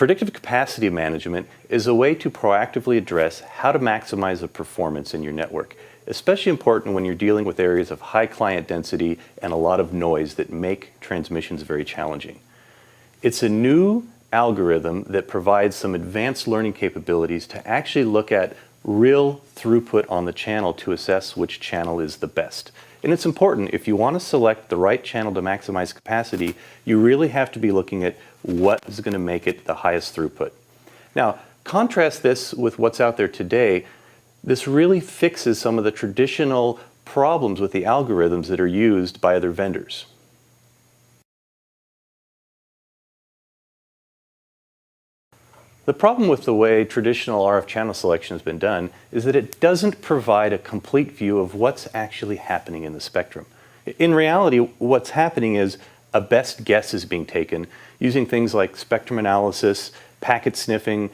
Predictive capacity management is a way to proactively address how to maximize the performance in your network, especially important when you're dealing with areas of high client density and a lot of noise that make transmissions very challenging. It's a new algorithm that provides some advanced learning capabilities to actually look at real throughput on the channel to assess which channel is the best. And it's important, if you want to select the right channel to maximize capacity, you really have to be looking at what is going to make it the highest throughput. Now, contrast this with what's out there today. This really fixes some of the traditional problems with the algorithms that are used by other vendors. The problem with the way traditional RF channel selection has been done is that it doesn't provide a complete view of what's actually happening in the spectrum. In reality, what's happening is a best guess is being taken using things like spectrum analysis, packet sniffing,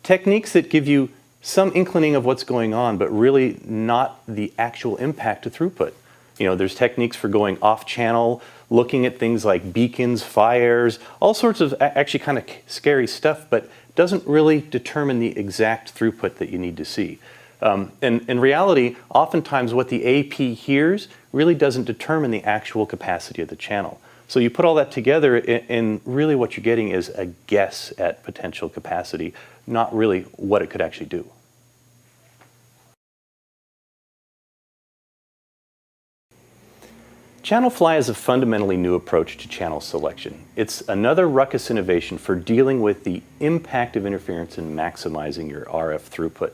techniques that give you some inkling of what's going on, but really not the actual impact to throughput. There's techniques for going off-channel, looking at things like beacons, fires, all sorts of actually kind of scary stuff, but doesn't really determine the exact throughput that you need to see. And in reality, oftentimes what the AP hears really doesn't determine the actual capacity of the channel. So you put all that together, and really what you're getting is a guess at potential capacity, not really what it could actually do. Channelfly is a fundamentally new approach to channel selection. It's another Ruckus innovation for dealing with the impact of interference and maximizing your RF throughput.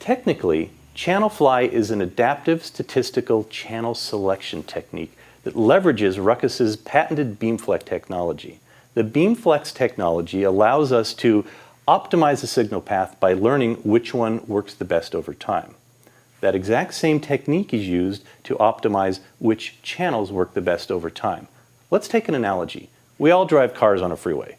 Technically, Channelfly is an adaptive statistical channel selection technique that leverages Ruckus's patented BeamFlex technology. The BeamFlex technology allows us to optimize the signal path by learning which one works the best over time. That exact same technique is used to optimize which channels work the best over time. Let's take an analogy. We all drive cars on a freeway.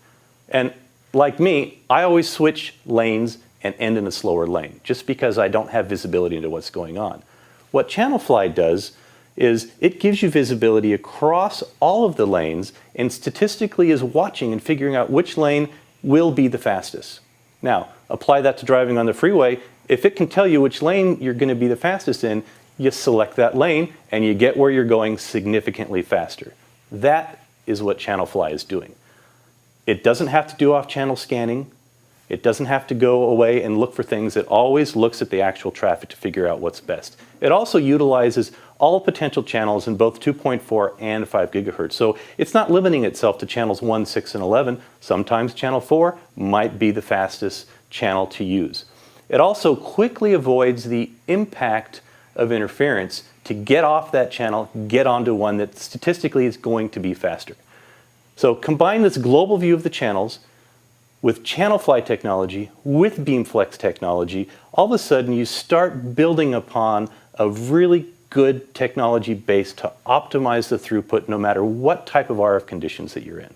And like me, I always switch lanes and end in a slower lane, just because I don't have visibility into what's going on. What Channelfly does is it gives you visibility across all of the lanes and statistically is watching and figuring out which lane will be the fastest. Now, apply that to driving on the freeway. If it can tell you which lane you're going to be the fastest in, you select that lane and you get where you're going significantly faster. That is what Channelfly is doing. It doesn't have to do off-channel scanning. It doesn't have to go away and look for things. It always looks at the actual traffic to figure out what's best. It also utilizes all potential channels in both 2.4 and 5 gigahertz. So it's not limiting itself to channels 1, 6, and 11. Sometimes channel 4 might be the fastest channel to use. It also quickly avoids the impact of interference to get off that channel, get onto one that statistically is going to be faster. So combine this global view of the channels with Channelfly technology, with BeamFlex technology, all of a sudden you start building upon a really good technology base to optimize the throughput no matter what type of RF conditions that you're in.